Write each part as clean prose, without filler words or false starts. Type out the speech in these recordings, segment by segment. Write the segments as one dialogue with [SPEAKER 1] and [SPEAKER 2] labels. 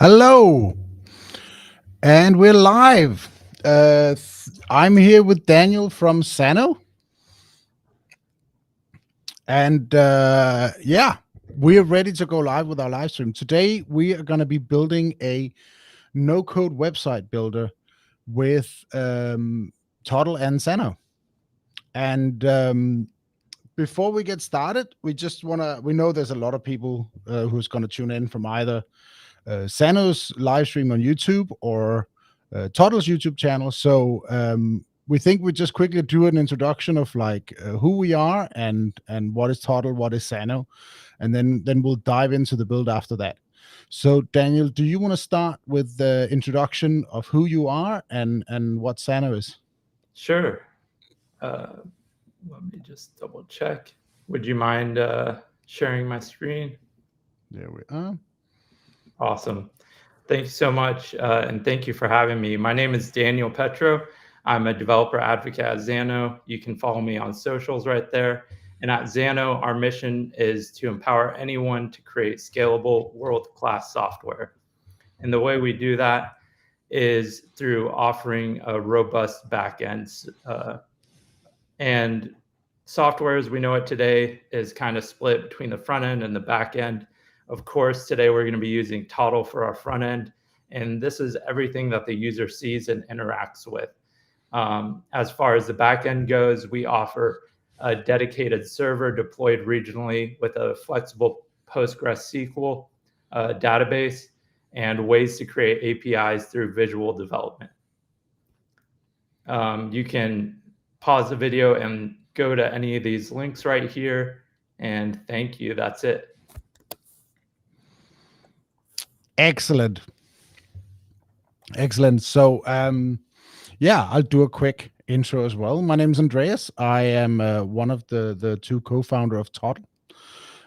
[SPEAKER 1] Hello, and we're live. I'm here with Daniel from Xano, and yeah, we are ready to go live with our live stream. Today, we are going to be building a no-code website builder with Toddle and Xano. And before we get started, we know there's a lot of people who's going to tune in from either Xano's live stream on YouTube or Toddle's YouTube channel. So we think we just quickly do an introduction of like who we are and what is Toddle, what is Xano, and then we'll dive into the build after that. So Daniel, do you want to start with the introduction of who you are and what Xano is?
[SPEAKER 2] Sure. Let me just double check. Would you mind sharing my screen?
[SPEAKER 1] There we are.
[SPEAKER 2] Awesome. Thank you so much, and thank you for having me. My name is Daniel Petro. I'm a developer advocate at Xano. You can follow me on socials right there. And at Xano, our mission is to empower anyone to create scalable, world-class software. And the way we do that is through offering a robust backend. And software as we know it today is kind of split between the front end and the back end. Of course, today we're going to be using toddle for our front end. And this is everything that the user sees and interacts with. As far as the back end goes, we offer a dedicated server deployed regionally with a flexible PostgreSQL database and ways to create APIs through visual development. You can pause the video and go to any of these links right here. And thank you. That's it.
[SPEAKER 1] Excellent. Excellent. So, yeah, I'll do a quick intro as well. My name is Andreas. I am one of the two co-founder of Toddle.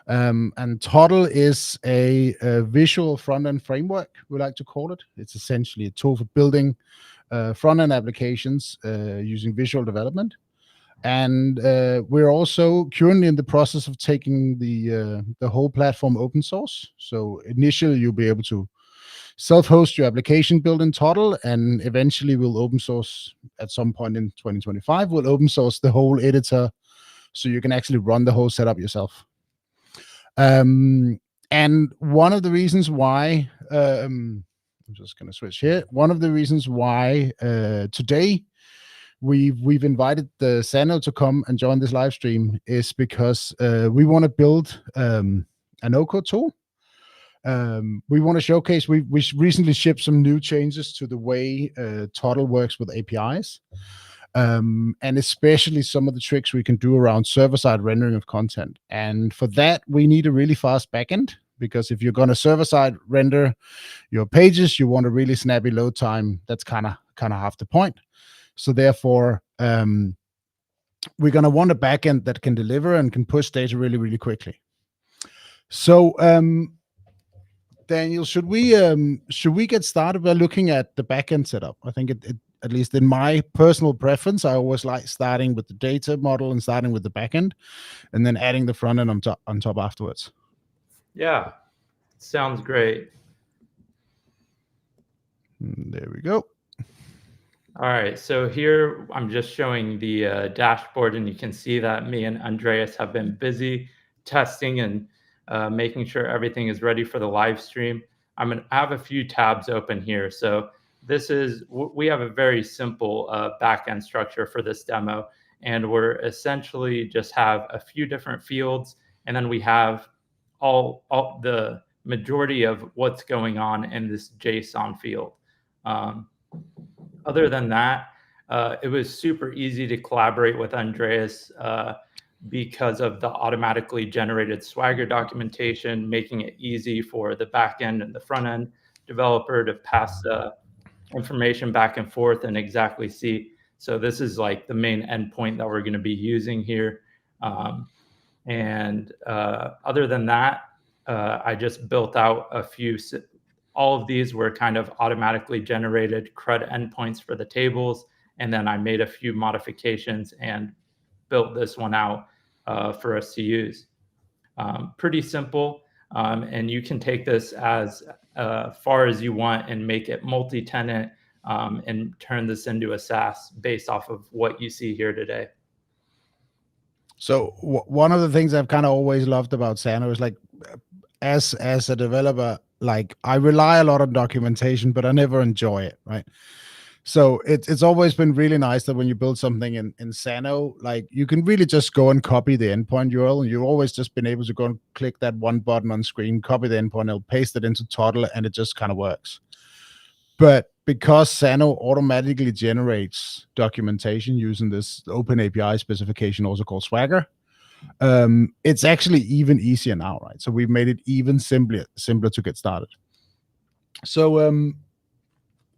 [SPEAKER 1] And Toddle is a visual front-end framework, we like to call it. It's essentially a tool for building front-end applications using visual development. And we're also currently in the process of taking the whole platform open source. So initially, you'll be able to self-host your application built in Toddle, and eventually we'll open source at some point in 2025. We'll open source the whole editor, so you can actually run the whole setup yourself. And one of the reasons why I'm just going to switch here. One of the reasons why today we've invited the Xano to come and join this live stream is because we want to build a no-code tool. We want to showcase, we recently shipped some new changes to the way Toddle works with APIs, and especially some of the tricks we can do around server-side rendering of content. And for that, we need a really fast backend, because if you're going to server-side render your pages, you want a really snappy load time. That's kind of half the point. So therefore, we're going to want a backend that can deliver and can push data really, really quickly. So, Daniel, should we get started by looking at the backend setup? I think it at least in my personal preference, I always like starting with the data model and starting with the backend, and then adding the front end on top afterwards.
[SPEAKER 2] Yeah, sounds great.
[SPEAKER 1] There we go.
[SPEAKER 2] All right, so here I'm just showing the dashboard, and you can see that me and Andreas have been busy testing and making sure everything is ready for the live stream. I'm going to have a few tabs open here. So we have a very simple backend structure for this demo, and we're essentially just have a few different fields, and then we have all the majority of what's going on in this JSON field. Other than that, it was super easy to collaborate with Andreas because of the automatically generated Swagger documentation, making it easy for the backend and the front end developer to pass information back and forth and exactly see. So this is like the main endpoint that we're going to be using here. Other than that, I just built out a few. All of these were kind of automatically generated CRUD endpoints for the tables. And then I made a few modifications and built this one out for us to use. Pretty simple. And you can take this as far as you want and make it multi-tenant and turn this into a SaaS based off of what you see here today.
[SPEAKER 1] So one of the things I've kind of always loved about Xano is like, as a developer, like I rely a lot on documentation, but I never enjoy it, right? So it's always been really nice that when you build something in Xano, like you can really just go and copy the endpoint URL, and you've always just been able to go and click that one button on screen, copy the endpoint, it'll paste it into toddle, and it just kind of works. But because Xano automatically generates documentation using this open API specification, also called Swagger, it's actually even easier now, right? So we've made it even simpler to get started. So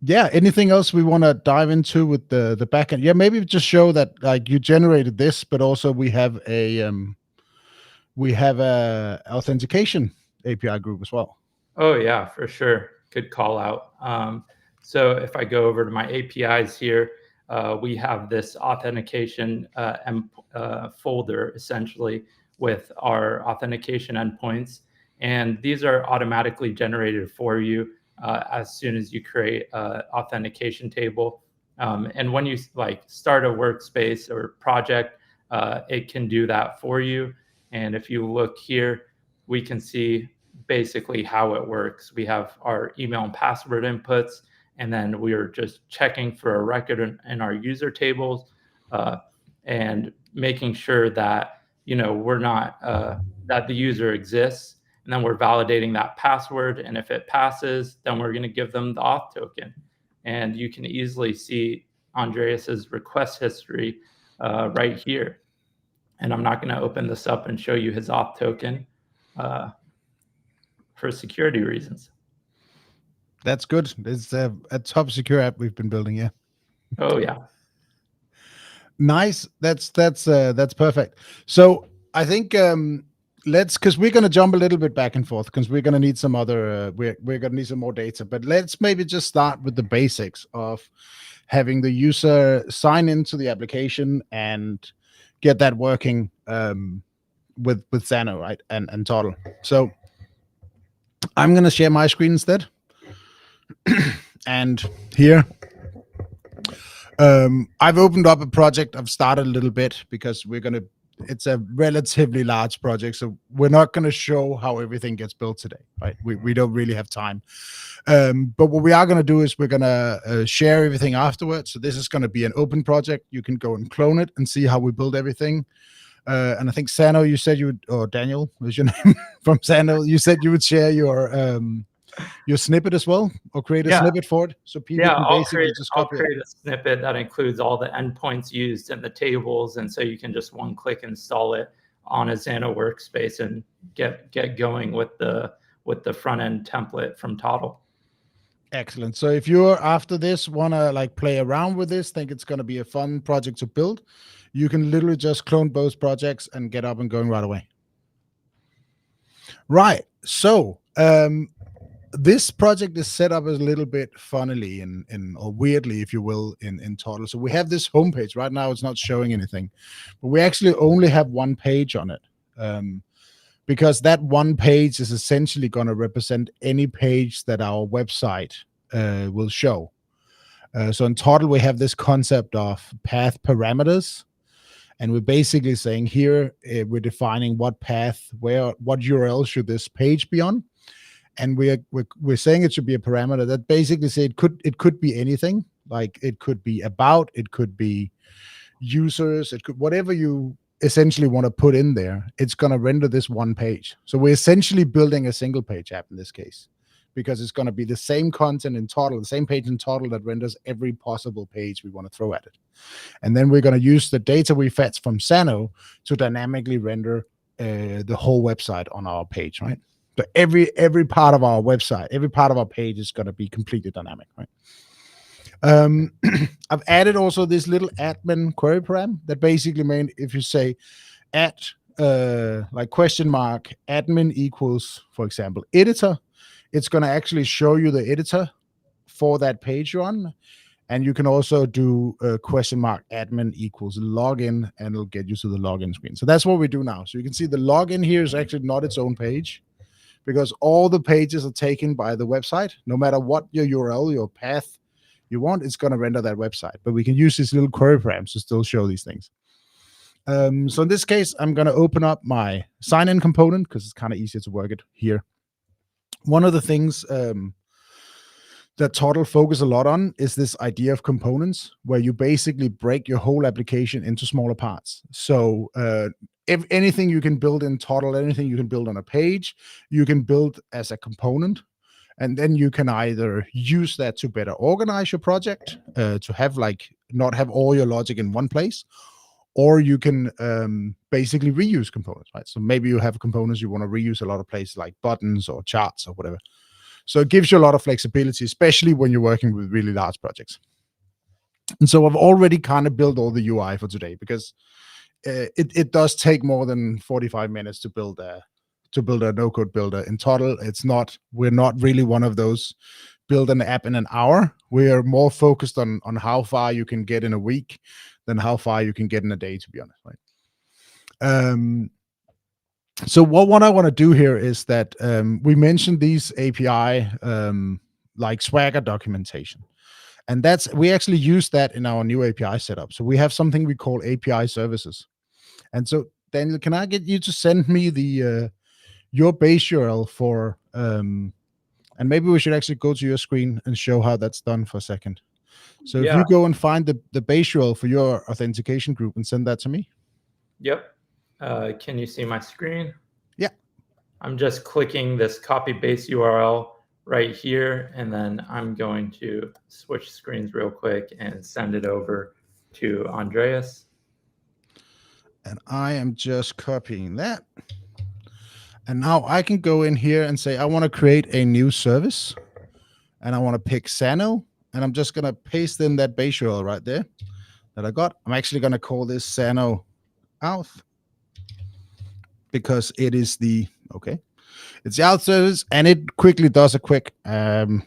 [SPEAKER 1] yeah, anything else we want to dive into with the backend? Yeah, maybe just show that like you generated this, but also we have a authentication API group as well.
[SPEAKER 2] Oh yeah, for sure. Good call out. So if I go over to my APIs here, we have this authentication folder essentially with our authentication endpoints. And these are automatically generated for you as soon as you create an authentication table. And when you like start a workspace or project, it can do that for you. And if you look here, we can see basically how it works. We have our email and password inputs, and then we are just checking for a record in our user tables and making sure that, you know, we're not, that the user exists. And then we're validating that password. And if it passes, then we're going to give them the auth token. And you can easily see Andreas's request history right here. And I'm not going to open this up and show you his auth token for security reasons.
[SPEAKER 1] That's good. It's a top secure app we've been building, yeah.
[SPEAKER 2] Oh yeah.
[SPEAKER 1] Nice. That's perfect. So I think because we're going to jump a little bit back and forth because we're going to need some other we're going to need some more data, but let's maybe just start with the basics of having the user sign into the application and get that working with Xano, right, and toddle. So I'm going to share my screen instead. And here I've opened up a project. I've started a little bit because it's a relatively large project, so we're not going to show how everything gets built today, right? We don't really have time. But what we are going to do is we're going to share everything afterwards. So this is going to be an open project. You can go and clone it and see how we build everything. And I think Xano, you said you would, or Daniel was your name from Xano, you said you would share your snippet as well, or create a snippet for it, so people can basically just copy it.
[SPEAKER 2] I'll create a snippet that includes all the endpoints used in the tables, and so you can just one-click install it on a Xano workspace and get going with the front-end template from Toddle.
[SPEAKER 1] Excellent. So if you're after this want to like play around with this, think it's going to be a fun project to build, you can literally just clone both projects and get up and going right away. Right. So this project is set up a little bit funnily or weirdly, if you will, in Toddle. So we have this homepage. Right now it's not showing anything, but we actually only have one page on it, because that one page is essentially going to represent any page that our website will show. So in Toddle, we have this concept of path parameters. And we're basically saying here, we're defining what path, what URL should this page be on. And we're saying it should be a parameter that basically say it could be anything. Like it could be about, it could be users, it could whatever you essentially want to put in there. It's going to render this one page. So we're essentially building a single page app in this case, because it's going to be the same content in Toddle, the same page in Toddle that renders every possible page we want to throw at it. And then we're going to use the data we fetch from Xano to dynamically render the whole website on our page, right? So every part of our website, every part of our page is going to be completely dynamic, right? I've added also this little admin query param that basically means if you say at like question mark admin equals, for example, editor, it's going to actually show you the editor for that page you're on. And you can also do question mark admin equals login, and it'll get you to the login screen. So that's what we do now. So you can see the login here is actually not its own page, because all the pages are taken by the website. No matter what your URL, your path you want, it's going to render that website. But we can use these little query params to still show these things. So in this case, I'm going to open up my sign-in component because it's kind of easier to work it here. One of the things that Toddle focus a lot on is this idea of components, where you basically break your whole application into smaller parts. So if anything you can build in Toddle, anything you can build on a page, you can build as a component. And then you can either use that to better organize your project, to have not have all your logic in one place, or you can basically reuse components, right? So maybe you have components you want to reuse a lot of places, like buttons or charts or whatever. So it gives you a lot of flexibility, especially when you're working with really large projects. And so I've already kind of built all the UI for today, because it does take more than 45 minutes to build a no-code builder in Toddle. We're not really one of those build an app in an hour. We are more focused on how far you can get in a week than how far you can get in a day, to be honest, right? So what I want to do here is that we mentioned these API like Swagger documentation, and we actually use that in our new API setup. So we have something we call API services. And so Daniel, can I get you to send me the your base URL for and maybe we should actually go to your screen and show how that's done for a second. So if you go and find the base URL for your authentication group and send that to me.
[SPEAKER 2] Yep. Can you see my screen?
[SPEAKER 1] Yeah.
[SPEAKER 2] I'm just clicking this copy base URL right here, and then I'm going to switch screens real quick and send it over to Andreas.
[SPEAKER 1] And I am just copying that. And now I can go in here and say, I want to create a new service, and I want to pick Xano, and I'm just going to paste in that base URL right there that I got. I'm actually going to call this Xano Auth, because it is it's the auth service, and it quickly does a quick and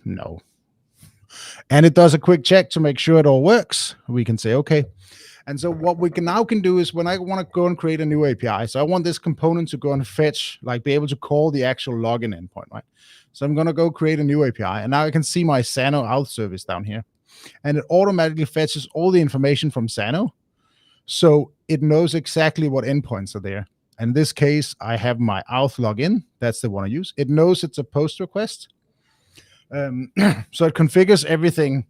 [SPEAKER 1] it does a quick check to make sure it all works. We can say okay. And so what we can do is, when I want to go and create a new API, so I want this component to go and fetch, be able to call the actual login endpoint, right? So I'm going to go create a new API, and now I can see my Xano Auth service down here, and it automatically fetches all the information from Xano, so it knows exactly what endpoints are there. In this case, I have my auth login. That's the one I use. It knows it's a post request, so it configures everything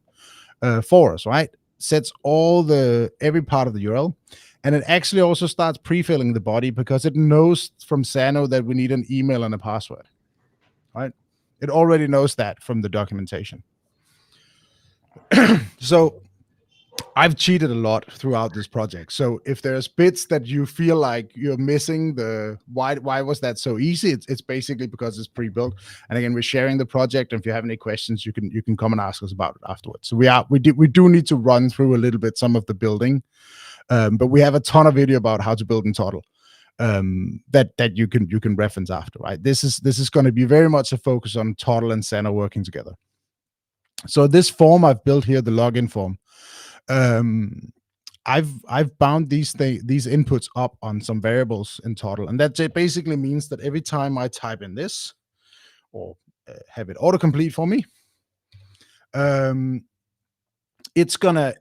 [SPEAKER 1] for us, right? Sets every part of the URL, and it actually also starts pre-filling the body, because it knows from Xano that we need an email and a password, right? It already knows that from the documentation. So I've cheated a lot throughout this project. So if there's bits that you feel like you're missing, why was that so easy? It's basically because it's pre-built. And again, we're sharing the project, and if you have any questions, you can come and ask us about it afterwards. So we do need to run through a little bit some of the building, but we have a ton of video about how to build in Toddle that you can reference after, right? This is going to be very much a focus on Toddle and Xano working together. So this form I've built here, the login form, I've bound these inputs up on some variables in Toddle, and that basically means that every time I type in this, or have it autocomplete for me, it's gonna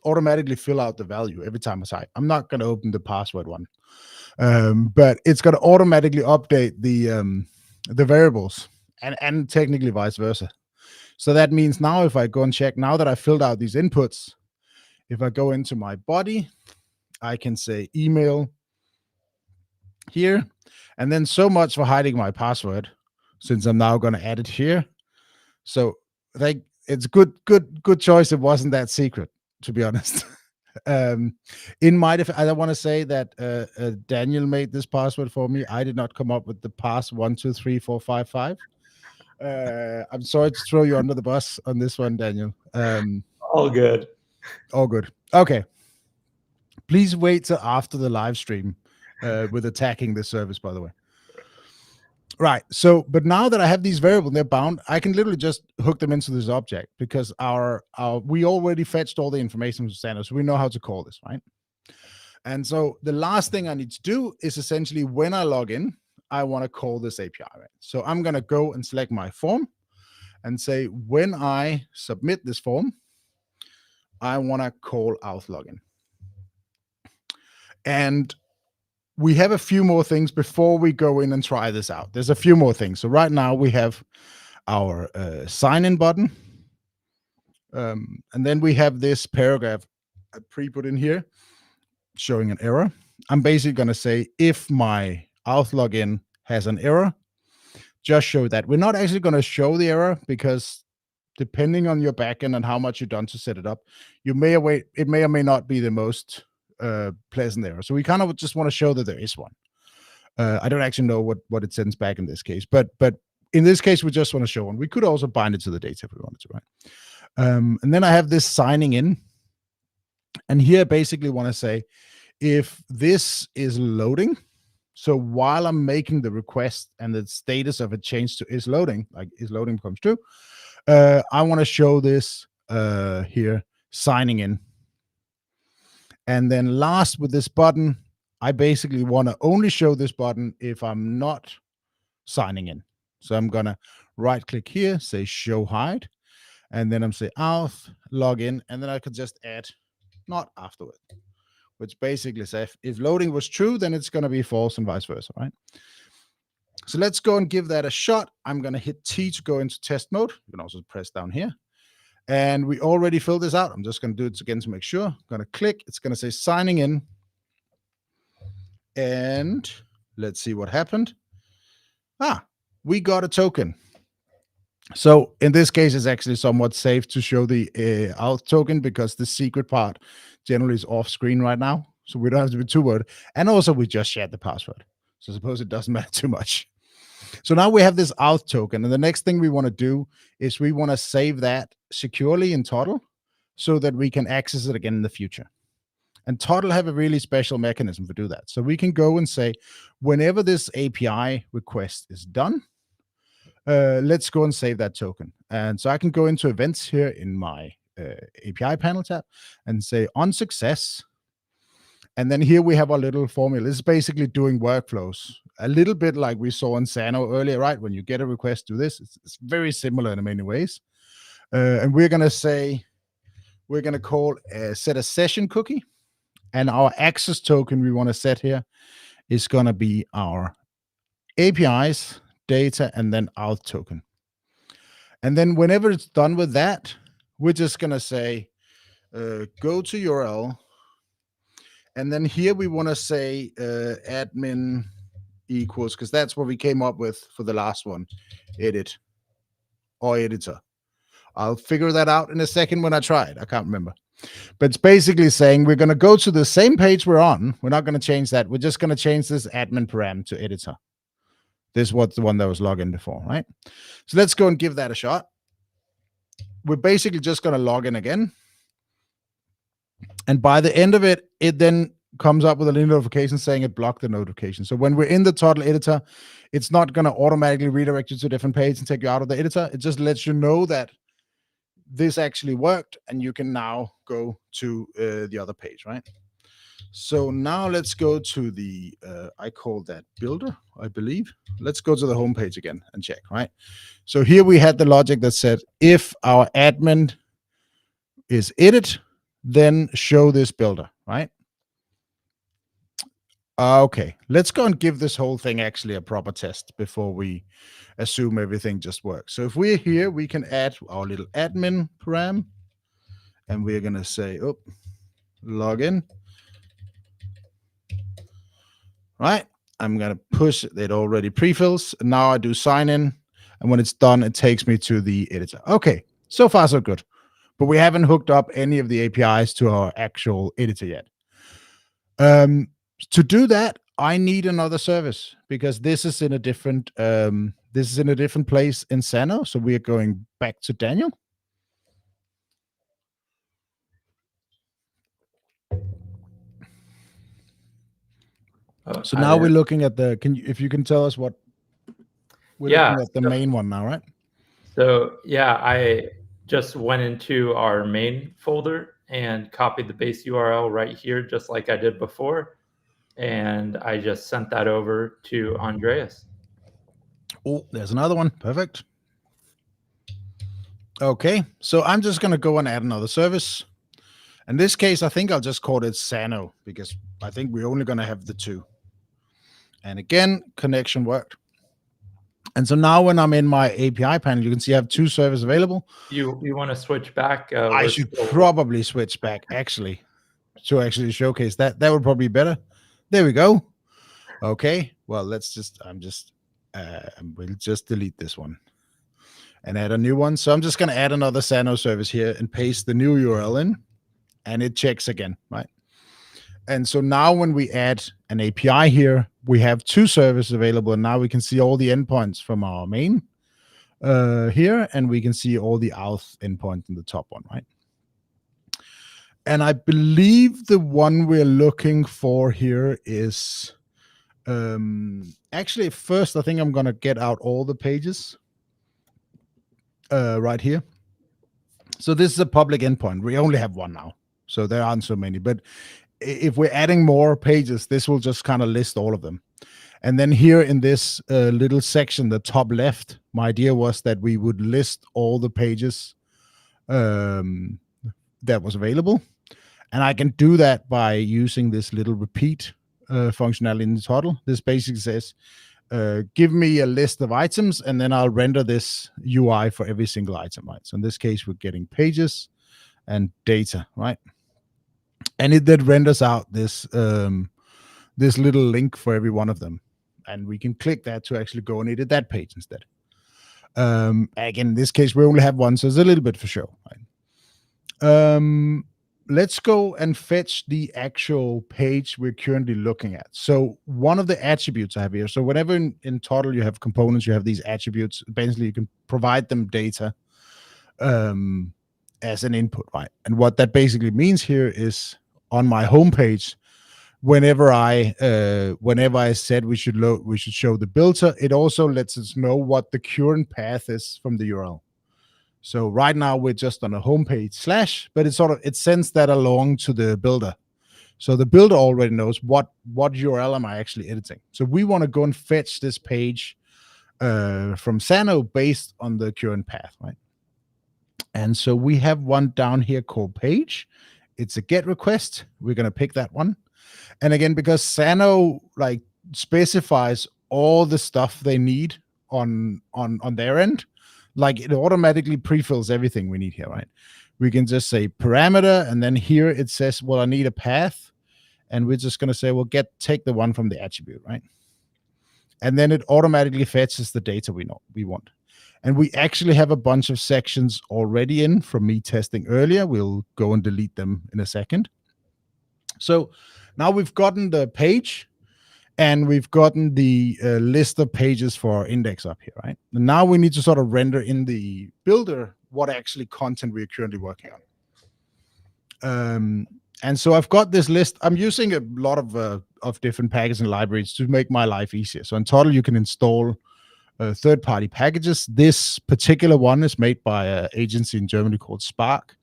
[SPEAKER 1] automatically fill out the value every time I type. I'm not gonna open the password one, but it's gonna automatically update the variables, and technically vice versa. So that means now if I go and check, now that I filled out these inputs, if I go into my body, I can say email here, and then so much for hiding my password, since I'm now going to add it here. So it's good choice. It wasn't that secret, to be honest. In my defense, I want to say that Daniel made this password for me. I did not come up with the pass 123455. I'm sorry to throw you under the bus on this one, Daniel.
[SPEAKER 2] All good.
[SPEAKER 1] All good. Okay. Please wait till after the live stream with attacking the service, by the way. Right. So, but now that I have these variables, they're bound, I can literally just hook them into this object, because we already fetched all the information from Xano, so we know how to call this, right? And so the last thing I need to do is essentially, when I log in, I want to call this API. Right? So I'm going to go and select my form and say, when I submit this form, I want to call auth login. And we have a few more things before we go in and try this out. There's a few more things. So right now we have our sign in button. And then we have this paragraph I pre-put in here showing an error. I'm basically going to say, if my auth login has an error, just show that. We're not actually going to show the error because depending on your backend and how much you've done to set it up, it may or may not be the most pleasant error. So we kind of just want to show that there is one. I don't actually know what it sends back in this case, but in this case, we just want to show one. We could also bind it to the data if we wanted to, right? And then I have this signing in. And here I basically want to say, if this is loading, so while I'm making the request and the status of a change to is loading, like is loading becomes true, I want to show this here, signing in. And then last with this button, I basically want to only show this button if I'm not signing in. So I'm going to right click here, say show hide, and then I'm say auth, login, and then I could just add not afterward, which basically says if loading was true, then it's going to be false and vice versa, right? So let's go and give that a shot. I'm going to hit T to go into test mode. You can also press down here. And we already filled this out. I'm just going to do it again to make sure. I'm going to click. It's going to say signing in. And let's see what happened. We got a token. So in this case, it's actually somewhat safe to show the auth token because the secret part generally is off screen right now. So we don't have to be too worried. And also we just shared the password. So suppose it doesn't matter too much. So now we have this auth token. And the next thing we want to do is we want to save that securely in Toddle so that we can access it again in the future. And Toddle have a really special mechanism to do that. So we can go and say, whenever this API request is done, let's go and save that token. And so I can go into events here in my API panel tab and say on success. And then here we have our little formula. This is basically doing workflows, a little bit like we saw in Xano earlier, right? When you get a request, do this. It's very similar in many ways. And we're going to say, we're going to call set a session cookie. And our access token we want to set here is going to be our APIs, data, and then auth token. And then whenever it's done with that, we're just going to say, go to URL. And then here we want to say admin equals, because that's what we came up with for the last one, edit or editor. I'll figure that out in a second when I try it. I can't remember. But it's basically saying we're going to go to the same page we're on. We're not going to change that. We're just going to change this admin param to editor. This was the one that was logged in before, right? So let's go and give that a shot. We're basically just going to log in again. And by the end of it, it then comes up with a little notification saying it blocked the notification. So when we're in the Toddle editor, it's not going to automatically redirect you to a different page and take you out of the editor. It just lets you know that this actually worked and you can now go to the other page, right? So now let's go to the, I call that builder, I believe. Let's go to the home page again and check, right? So here we had the logic that said, if our admin is edit, then show this builder, right? Okay, let's go and give this whole thing actually a proper test before we assume everything just works. So if we're here, we can add our little admin param, and we're going to say, oh, login. Right, I'm going to push it already pre-fills. Now I do sign in, and when it's done, it takes me to the editor. Okay, so far so good. But we haven't hooked up any of the APIs to our actual editor yet. To do that, I need another service because this is in a different place in Xano. So we are going back to Daniel. So now we're looking at the. If you can tell us what we're looking at the main one now, right?
[SPEAKER 2] So yeah, I just went into our main folder and copied the base URL right here, just like I did before. and I just sent that over to Andreas.
[SPEAKER 1] Oh, there's another one. Perfect. Okay, so I'm just going to go and add another service. In this case, I think I'll just call it Xano because I think we're only going to have the two. And again, connection worked. And so now when I'm in my API panel, you can see I have two servers available.
[SPEAKER 2] You want to switch back?
[SPEAKER 1] I should probably switch back actually to actually showcase that. That would probably be better. There we go. Okay. Well, we'll just delete this one and add a new one. So I'm just going to add another Xano service here and paste the new URL in, and it checks again, right? And so now when we add an API here, we have two services available, and now we can see all the endpoints from our main here, and we can see all the auth endpoints in the top one, right? And I believe the one we're looking for here is actually first, I think I'm going to get out all the pages right here. So this is a public endpoint. We only have one now, so there aren't so many. But if we're adding more pages, this will just kind of list all of them. And then here in this little section, the top left, my idea was that we would list all the pages that was available. And I can do that by using this little repeat functionality in the toddle. This basically says, give me a list of items, and then I'll render this UI for every single item, right? So in this case, we're getting pages and data, right? And it then renders out this this little link for every one of them. And we can click that to actually go and edit that page instead. Again, in this case, we only have one, so it's a little bit for show, right? Let's go and fetch the actual page we're currently looking at. So one of the attributes I have here, so whenever in toddle you have components, you have these attributes. Basically, you can provide them data as an input, right? And what that basically means here is on my homepage, whenever I said we should show the builder, it also lets us know what the current path is from the URL. So right now we're just on a homepage / but it sends that along to the builder. So the builder already knows what URL am I actually editing. So we want to go and fetch this page from Xano based on the current path, right? And so we have one down here called page. It's a GET request. We're going to pick that one. And again, because Xano like specifies all the stuff they need on their end, like it automatically pre-fills everything we need here, right? We can just say parameter, and then here it says, well, I need a path. And we're just going to say, well, take the one from the attribute, right? And then it automatically fetches the data we want. And we actually have a bunch of sections already in from me testing earlier. We'll go and delete them in a second. So now we've gotten the page, and we've gotten the list of pages for our index up here, right? And now we need to sort of render in the builder what actually content we're currently working on. And so I've got this list. I'm using a lot of different packages and libraries to make my life easier. So in total, you can install third-party packages. This particular one is made by an agency in Germany called Spark,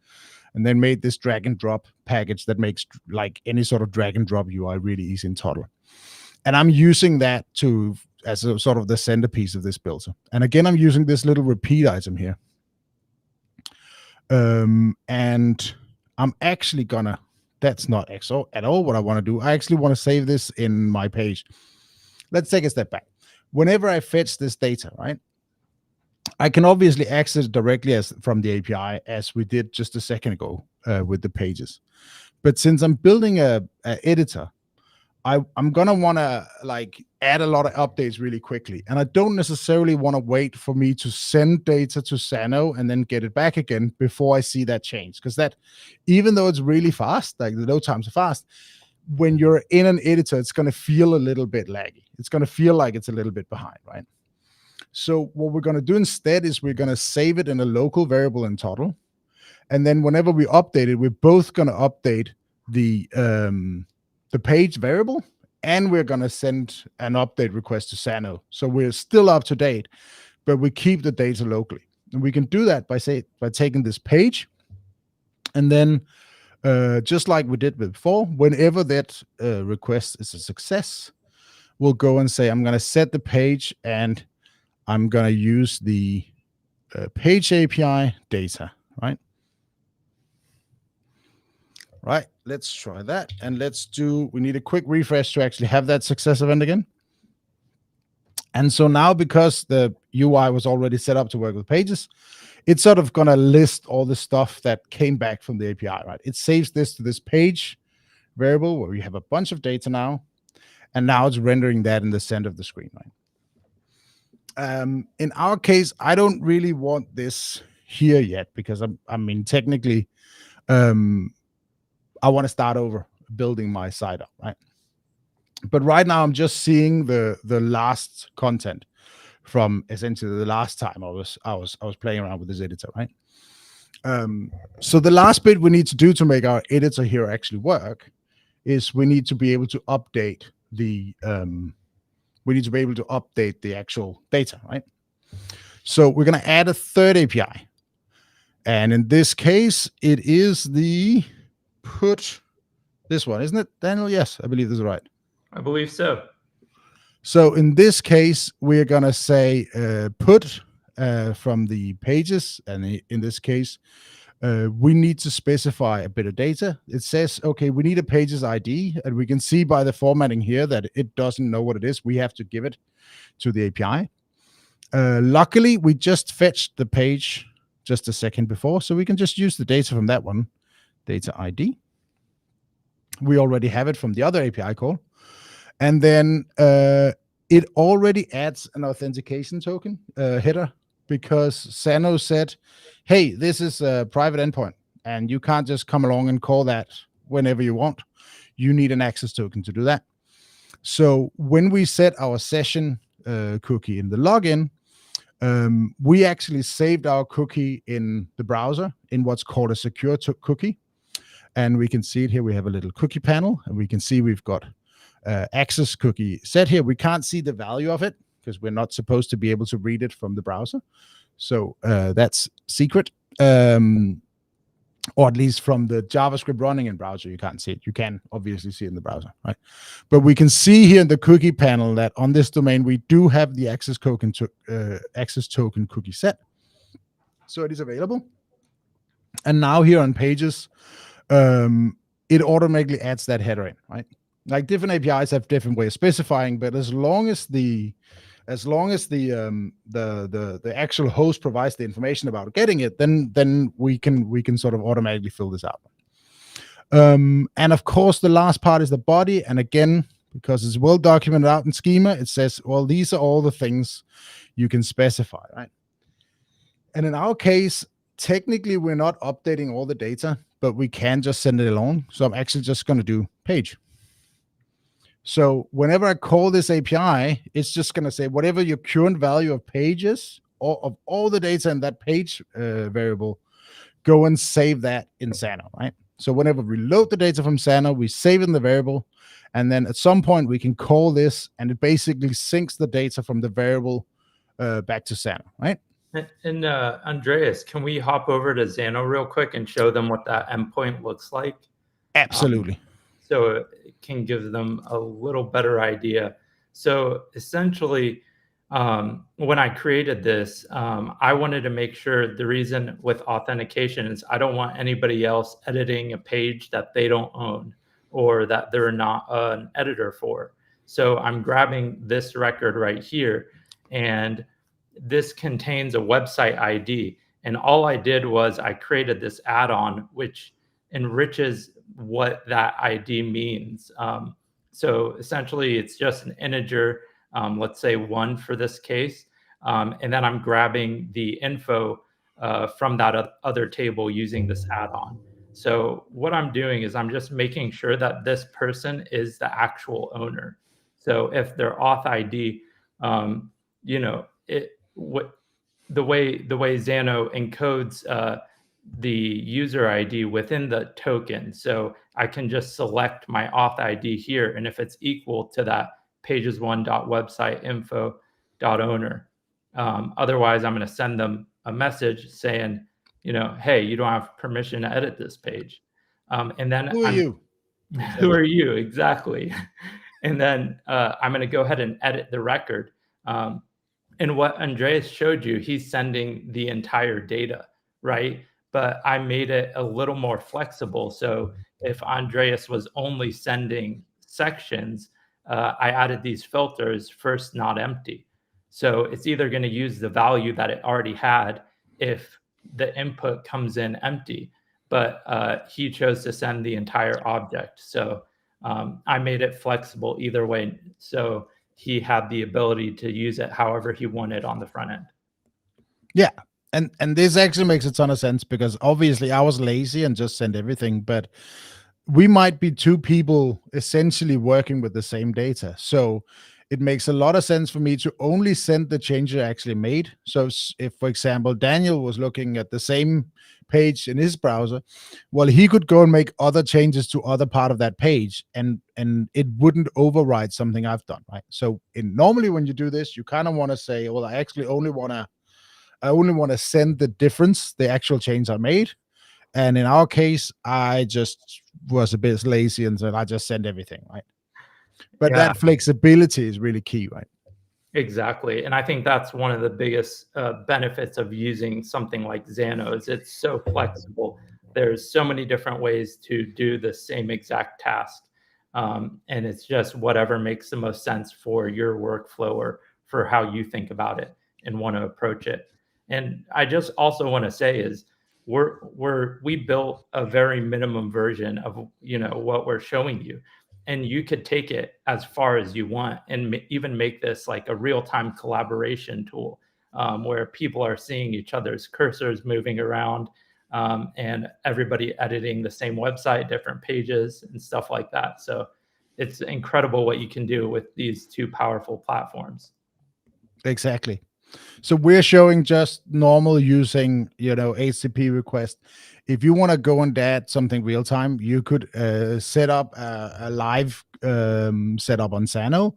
[SPEAKER 1] and then made this drag and drop package that makes like any sort of drag and drop UI really easy in toddle. And I'm using that as a sort of the centerpiece of this builder. And again, I'm using this little repeat item here. And I'm actually gonna, that's not at all what I want to do. I actually want to save this in my page. Let's take a step back. Whenever I fetch this data, right, I can obviously access it directly from the API, as we did just a second ago with the pages. But since I'm building a editor, I'm gonna want to like add a lot of updates really quickly, and I don't necessarily want to wait for me to send data to Xano and then get it back again before I see that change. Because that, even though it's really fast, like the load times are fast, when you're in an editor, it's going to feel a little bit laggy. It's going to feel like it's a little bit behind, right? So what we're going to do instead is we're going to save it in a local variable in toddle, and then whenever we update it, we're both going to update the page variable, and we're going to send an update request to Xano. So we're still up to date, but we keep the data locally. And we can do that by taking this page and then just like we did before, whenever that request is a success, we'll go and say, I'm going to set the page and I'm going to use the page API data, right? Right, let's try that. And we need a quick refresh to actually have that success event again. And so now, because the UI was already set up to work with pages, it's sort of going to list all the stuff that came back from the API, right? It saves this to this page variable where we have a bunch of data now. And now it's rendering that in the center of the screen, right? In our case, I don't really want this here yet because I mean, technically, I want to start over building my site up, right? But right now I'm just seeing the last content from essentially the last time I was playing around with this editor, right? So the last bit we need to do to make our editor here actually work is we need to be able to update the actual data, right? So we're going to add a third API. And in this case, it is the put, this one, isn't it, Daniel? Yes, I believe this is right.
[SPEAKER 2] I believe so.
[SPEAKER 1] So in this case, we're going to say put from the pages. And in this case, we need to specify a bit of data. It says, okay, we need a pages ID. And we can see by the formatting here that it doesn't know what it is. We have to give it to the API. Luckily, we just fetched the page just a second before, so we can just use the data from that one, data ID. We already have it from the other API call. And then it already adds an authentication token header because Xano said, hey, this is a private endpoint, and you can't just come along and call that whenever you want. You need an access token to do that. So when we set our session cookie in the login, we actually saved our cookie in the browser in what's called a secure cookie. And we can see it here. We have a little cookie panel, and we can see we've got access cookie set here. We can't see the value of it because we're not supposed to be able to read it from the browser. So that's secret. Or at least from the JavaScript running in browser, you can't see it. You can obviously see it in the browser, right? But we can see here in the cookie panel that on this domain, we do have the access token cookie set. So it is available. And now here on pages, it automatically adds that header in, right? Like different APIs have different ways of specifying, but as long as the actual host provides the information about getting it, then we can sort of automatically fill this out. And of course, the last part is the body. And again, because it's well documented out in schema, it says, well, these are all the things you can specify, right? And in our case, technically, we're not updating all the data, but we can just send it along. So I'm actually just going to do page. So whenever I call this API, it's just going to say whatever your current value of page is, or of all the data in that page variable, go and save that in Xano, right? So whenever we load the data from Xano, we save it in the variable, and then at some point we can call this, and it basically syncs the data from the variable back to Xano, right?
[SPEAKER 2] And Andreas, can we hop over to Xano real quick and show them what that endpoint looks like?
[SPEAKER 1] Absolutely.
[SPEAKER 2] So it can give them a little better idea. So essentially, when I created this, I wanted to make sure the reason with authentication is I don't want anybody else editing a page that they don't own or that they're not an editor for. So I'm grabbing this record right here, and this contains a website ID. And all I did was I created this add-on which enriches what that ID means. So essentially, it's just an integer, let's say 1 for this case. And then I'm grabbing the info from that other table using this add-on. So what I'm doing is I'm just making sure that this person is the actual owner. So if their auth ID, the way Xano encodes the user ID within the token. So I can just select my auth ID here. And if it's equal to that pages1.websiteinfo.owner, otherwise I'm going to send them a message saying, hey, you don't have permission to edit this page. And then
[SPEAKER 1] Who are you?
[SPEAKER 2] who are you exactly? And then I'm going to go ahead and edit the record. And what Andreas showed you, he's sending the entire data, right? But I made it a little more flexible. So if Andreas was only sending sections, I added these filters, first not empty. So it's either going to use the value that it already had if the input comes in empty, but he chose to send the entire object. So I made it flexible either way. So he had the ability to use it however he wanted on the front end.
[SPEAKER 1] Yeah. And this actually makes a ton of sense, because obviously I was lazy and just sent everything, but we might be two people essentially working with the same data. So it makes a lot of sense for me to only send the changes I actually made. So if, for example, Daniel was looking at the same page in his browser, well, he could go and make other changes to other part of that page, and it wouldn't override something I've done, right? So normally when you do this, you kind of want to say, well, I actually only want to send the difference, the actual change I made. And in our case, I just was a bit lazy and said I just send everything, right? But
[SPEAKER 2] Yeah.
[SPEAKER 1] that flexibility is really key, right?
[SPEAKER 2] Exactly. And I think that's one of the biggest benefits of using something like Xano is it's so flexible. There's so many different ways to do the same exact task. And it's just whatever makes the most sense for your workflow or for how you think about it and want to approach it. And I just also want to say is we built a very minimum version of what we're showing you, and you could take it as far as you want and even make this like a real-time collaboration tool where people are seeing each other's cursors moving around and everybody editing the same website, different pages and stuff like that. So it's incredible what you can do with these two powerful platforms.
[SPEAKER 1] Exactly. So we're showing just normal using, HTTP request. If you want to go and add something real time, you could set up a live setup on Xano,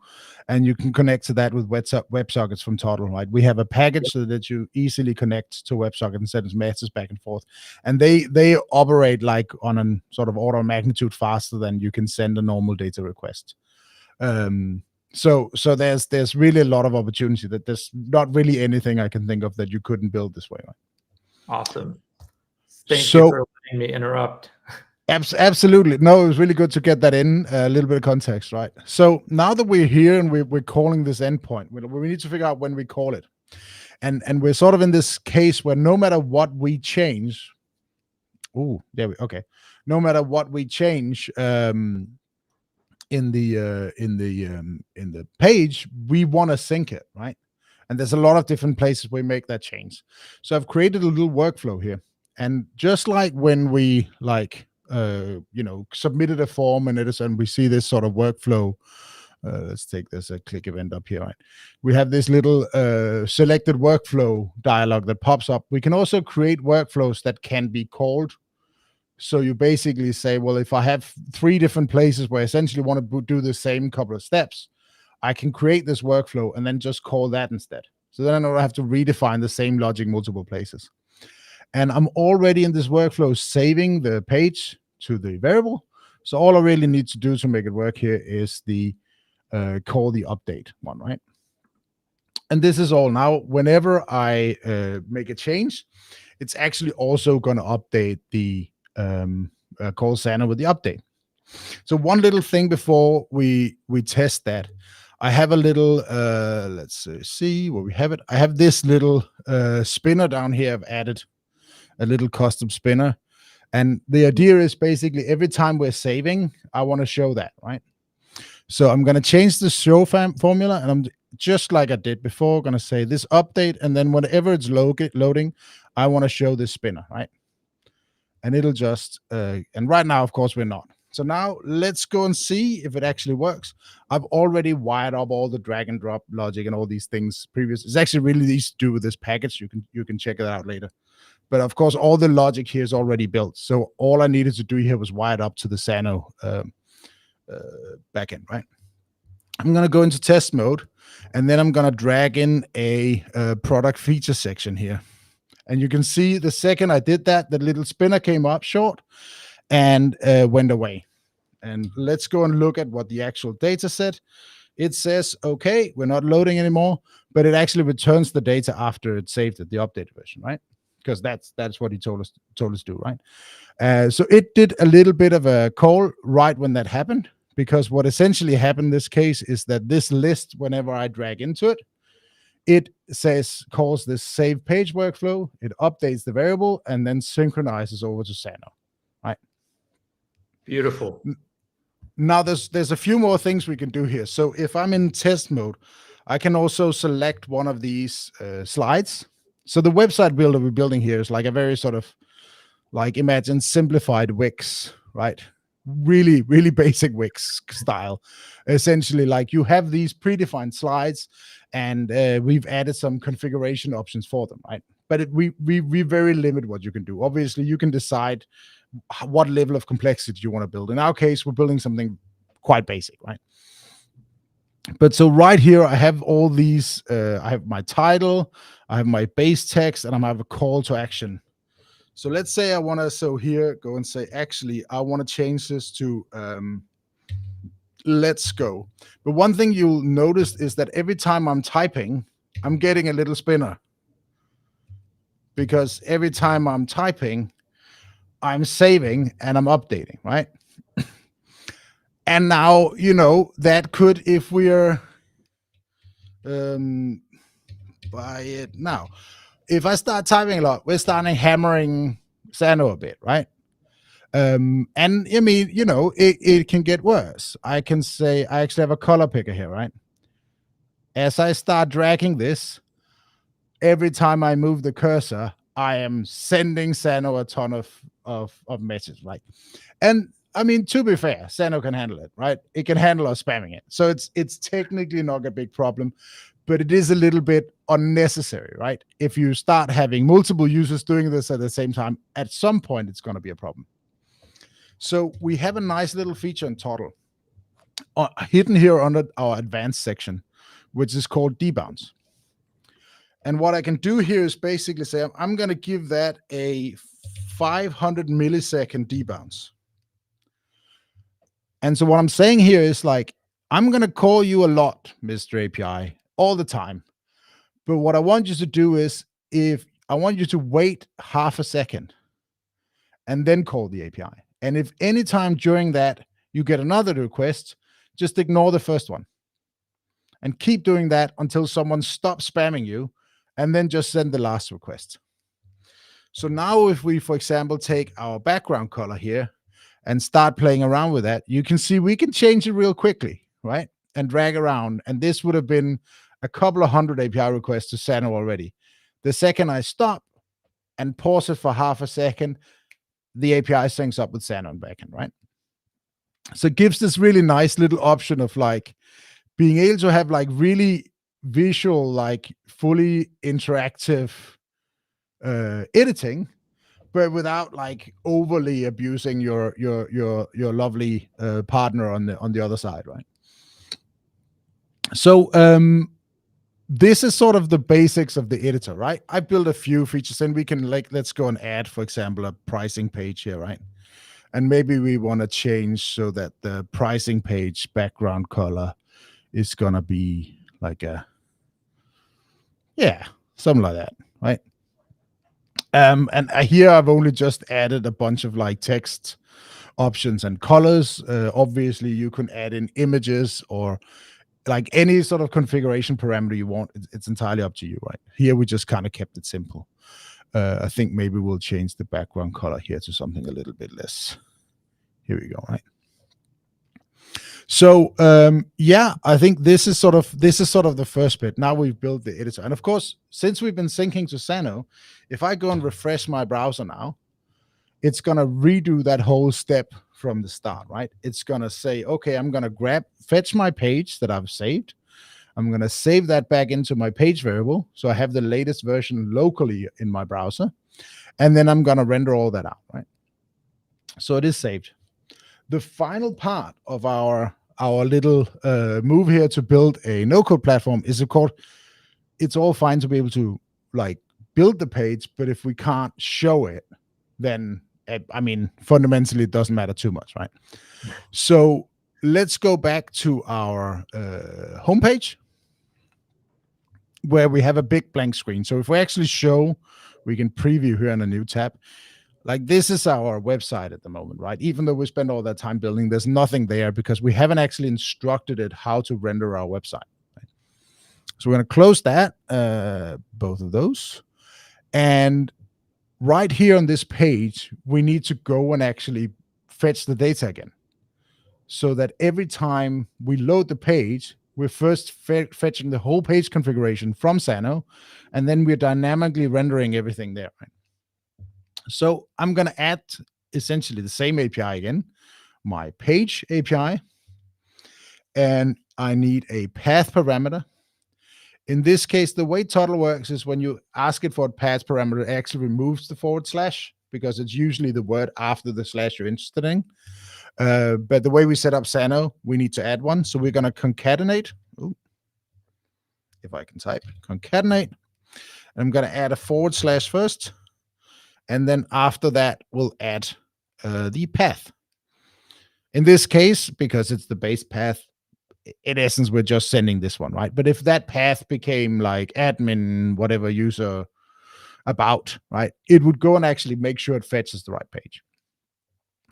[SPEAKER 1] and you can connect to that with WebSockets from Toddle, right? We have a package so that you easily connect to WebSocket and send messages back and forth. And they operate like on a sort of order of magnitude faster than you can send a normal data request. So there's really a lot of opportunity. That there's not really anything I can think of that you couldn't build this way.
[SPEAKER 2] Awesome. Thank you for letting me interrupt.
[SPEAKER 1] Absolutely. No, it was really good to get that in, a little bit of context, right? So now that we're here and we're calling this endpoint, we need to figure out when we call it. And we're sort of in this case where no matter what we change, no matter what we change, in the page, we want to sync it, right? And there's a lot of different places we make that change. So I've created a little workflow here, and just like when we submitted a form and we see this sort of workflow. Let's take this click event up here, right? We have this little selected workflow dialog that pops up. We can also create workflows that can be called. So you basically say, well, if I have 3 different places where I essentially want to do the same couple of steps, I can create this workflow and then just call that instead. So then I don't have to redefine the same logic multiple places. And I'm already in this workflow saving the page to the variable. So all I really need to do to make it work here is the call the update one, right? And this is all. Now, whenever I make a change, it's actually also going to update the call Xano with the update. So one little thing before we test that, I have a little, let's see where we have it. I have this little spinner down here. I've added a little custom spinner. And the idea is basically every time we're saving, I want to show that, right? So I'm going to change the show formula, and I'm just like I did before, going to say this update, and then whenever it's loading, I want to show this spinner, right? And it'll just, and right now, of course, we're not. So now let's go and see if it actually works. I've already wired up all the drag and drop logic and all these things previous. It's actually really easy to do with this package. You can check it out later. But of course, all the logic here is already built. So all I needed to do here was wire it up to the Xano backend, right? I'm going to go into test mode, and then I'm going to drag in a product feature section here. And you can see the second I did that, the little spinner came up short. and went away. And let's go and look at what the actual data said. It says, okay, we're not loading anymore, but it actually returns the data after it's saved at the updated version, right? Because that's what he told us to do, right? So it did a little bit of a call right when that happened, because what essentially happened in this case is that this list, whenever I drag into it, it says, calls this save page workflow, it updates the variable, and then synchronizes over to Xano, right?
[SPEAKER 2] Beautiful.
[SPEAKER 1] Now there's a few more things we can do here. So if I'm in test mode, I can also select one of these slides. So the website builder we're building here is like a very sort of, like, imagine simplified Wix, right? Really, really basic Wix style. Essentially, like, you have these predefined slides, and we've added some configuration options for them, right? But we very limit what you can do. Obviously, you can decide what level of complexity you want to build. In our case, we're building something quite basic, right? But so right here, I have all these. I have my title, I have my base text, and I have a call to action. So let's say I want to, so here, go and say, actually, I want to change this to let's go. But one thing you'll notice is that every time I'm typing, I'm getting a little spinner. Because every time I'm typing, I'm saving and I'm updating, right? And now, you know, that could, if we're by it now, if I start typing a lot, we're starting hammering Xano a bit, right? And I mean, you know, it can get worse. I can say, I actually have a color picker here, right? As I start dragging this, every time I move the cursor, I am sending Xano a ton of messages, right? And I mean, to be fair, Xano can handle it, right? It can handle us spamming it. So it's technically not a big problem, but it is a little bit unnecessary, right? If you start having multiple users doing this at the same time, at some point, it's going to be a problem. So we have a nice little feature in Toddle hidden here under our advanced section, which is called debounce. And what I can do here is basically say, I'm going to give that a 500 millisecond debounce. And so what I'm saying here is, like, I'm going to call you a lot, Mr. API, all the time. But what I want you to do is, if I want you to wait half a second and then call the API. And if any time during that you get another request, just ignore the first one and keep doing that until someone stops spamming you, and then just send the last request. So now if we, for example, take our background color here and start playing around with that, you can see we can change it real quickly, right? And drag around. And this would have been a couple of hundred API requests to Xano already. The second I stop and pause it for half a second, the API syncs up with Xano and backend, right? So it gives this really nice little option of, like, being able to have, like, really visual, like, fully interactive editing, but without, like, overly abusing your lovely partner on the other side, right? So this is sort of the basics of the editor, right? I built a few features, and we can, like, let's go and add, for example, a pricing page here, right? And maybe we want to change so that the pricing page background color is gonna be like a, yeah, something like that, right? And here I've only just added a bunch of, like, text options and colors. Obviously, you can add in images or, like, any sort of configuration parameter you want. It's entirely up to you, right? Here we just kind of kept it simple. I think maybe we'll change the background color here to something a little bit less. Here we go, right? So yeah, I think this is sort of the first bit. Now we've built the editor, and of course, since we've been syncing to Xano, if I go and refresh my browser now, it's gonna redo that whole step from the start, right? It's gonna say, okay, I'm gonna fetch my page that I've saved. I'm gonna save that back into my page variable, so I have the latest version locally in my browser, and then I'm gonna render all that out, right? So it is saved. The final part of our little move here to build a no-code platform is, of course, it's all fine to be able to, like, build the page, but if we can't show it, then I mean, fundamentally, it doesn't matter too much, right? So let's go back to our homepage where we have a big blank screen. So if we actually show, we can preview here in a new tab. Like this is our website at the moment, right? Even though we spend all that time building, there's nothing there because we haven't actually instructed it how to render our website. Right? So we're going to close that, both of those. And right here on this page, we need to go and actually fetch the data again. So that every time we load the page, we're first fetching the whole page configuration from Xano, and then we're dynamically rendering everything there. Right? So I'm going to add essentially the same API again, my page API, and I need a path parameter. In this case, the way toddle works is when you ask it for a path parameter, it actually removes the / because it's usually the word after the slash you're interested in. But the way we set up Xano, we need to add one. So we're going to concatenate. Ooh, if I can type, concatenate. And I'm going to add a / first. And then after that, we'll add the path. In this case, because it's the base path, in essence, we're just sending this one, right? But if that path became like admin, whatever user about, right, it would go and actually make sure it fetches the right page.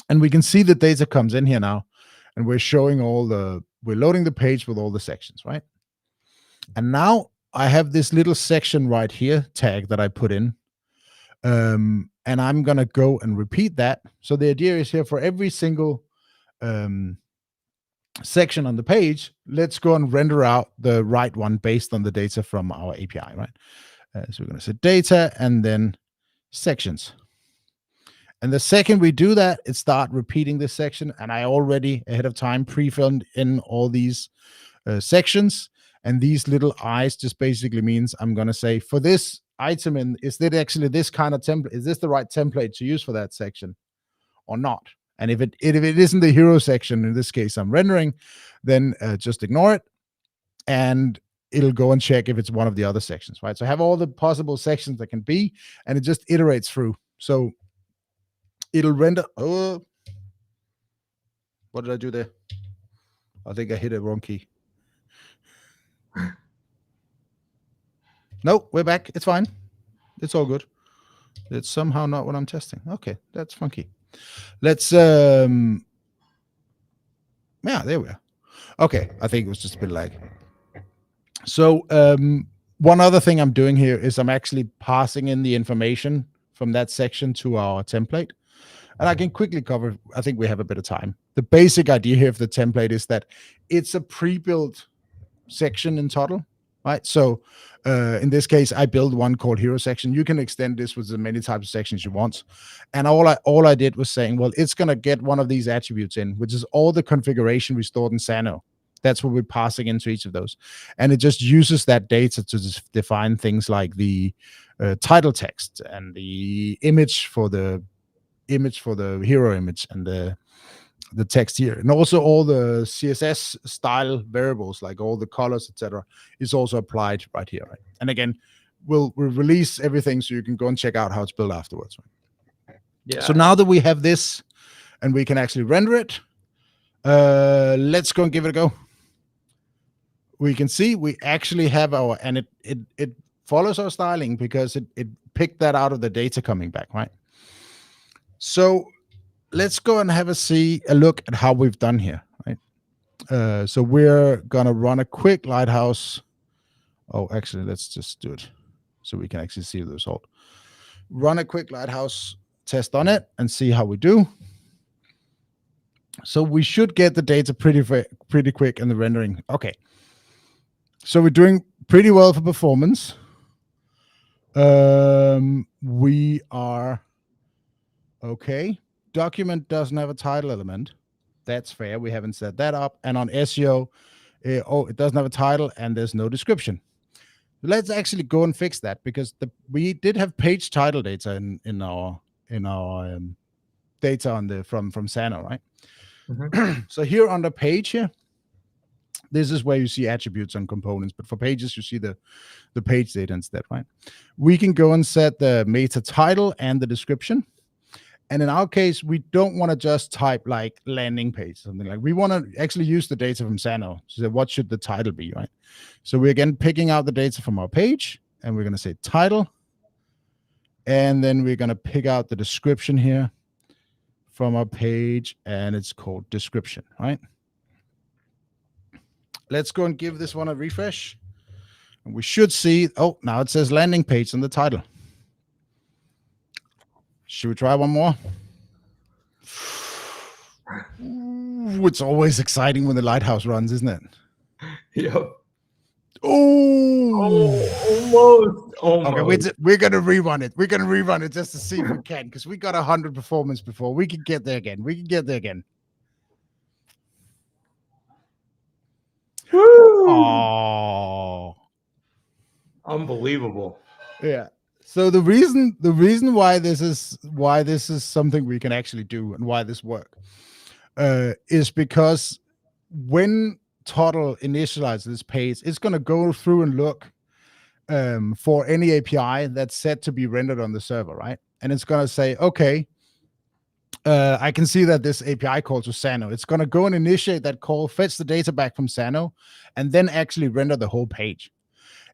[SPEAKER 1] And we can see the data comes in here now, and we're showing we're loading the page with all the sections, right? And now I have this little section right here, tag that I put in. And I'm going to go and repeat that. So the idea is here for every single section on the page, let's go and render out the right one based on the data from our API, right? So we're going to say data and then sections. And the second we do that, it start repeating this section. And I already ahead of time pre-filled in all these sections. And these little I's just basically means I'm going to say for this item, and is that actually this kind of template? Is this the right template to use for that section or not? And if it isn't the hero section, in this case I'm rendering, then just ignore it. And it'll go and check if it's one of the other sections, right? So I have all the possible sections that can be, and it just iterates through. So it'll render. Oh, what did I do there? I think I hit a wrong key. No, we're back. It's fine. It's all good. It's somehow not what I'm testing. Okay, that's funky. Let's yeah, there we are. Okay, I think it was just a bit lag. So one other thing I'm doing here is I'm actually passing in the information from that section to our template. And I can quickly cover, I think we have a bit of time. The basic idea here of the template is that it's a pre-built section in toddle, right? So in this case, I build one called hero section. You can extend this with as many types of sections you want. And all I did was saying, well, it's going to get one of these attributes in, which is all the configuration we stored in Xano. That's what we're passing into each of those. And it just uses that data to define things like the title text and the image for the hero image and the text here, and also all the CSS style variables, like all the colors, etc., is also applied right here, right? And again, we'll release everything so you can go and check out how it's built afterwards. Right? Yeah. So now that we have this and we can actually render it, let's go and give it a go. We can see we actually have our, and it follows our styling because it picked that out of the data coming back, right? So let's go and have a look at how we've done here, right? So we're gonna run a quick Lighthouse. Oh, actually, let's just do it so we can actually see the result. Run a quick Lighthouse test on it and see how we do. So we should get the data pretty quick in the rendering. Okay. So we're doing pretty well for performance. We are okay. Document doesn't have a title element. That's fair. We haven't set that up. And on SEO, it doesn't have a title and there's no description. Let's actually go and fix that because we did have page title data in our data on from Xano, right? Mm-hmm. So here on the page here, this is where you see attributes and components, but for pages you see the page data instead, right? We can go and set the meta title and the description. And in our case, we don't want to just type like landing page, something like. We want to actually use the data from Xano. So what should the title be, right? So we're again picking out the data from our page, and we're going to say title. And then we're going to pick out the description here from our page, and it's called description, right? Let's go and give this one a refresh. And we should see, oh, now it says landing page on the title. Should we try one more? Ooh, it's always exciting when the lighthouse runs, isn't it?
[SPEAKER 2] Yep.
[SPEAKER 1] Oh,
[SPEAKER 2] almost.
[SPEAKER 1] Okay, we're gonna rerun it. We're gonna rerun it just to see if we can, because we got 100 performance before. We can get there again. We can get there again.
[SPEAKER 2] Woo!
[SPEAKER 1] Oh,
[SPEAKER 2] Unbelievable.
[SPEAKER 1] yeah. So the reason why this is something we can actually do and why this works is because when toddle initializes this page, it's going to go through and look for any API that's set to be rendered on the server, right? And it's going to say, okay, I can see that this API call to Xano. It's going to go and initiate that call, fetch the data back from Xano, and then actually render the whole page.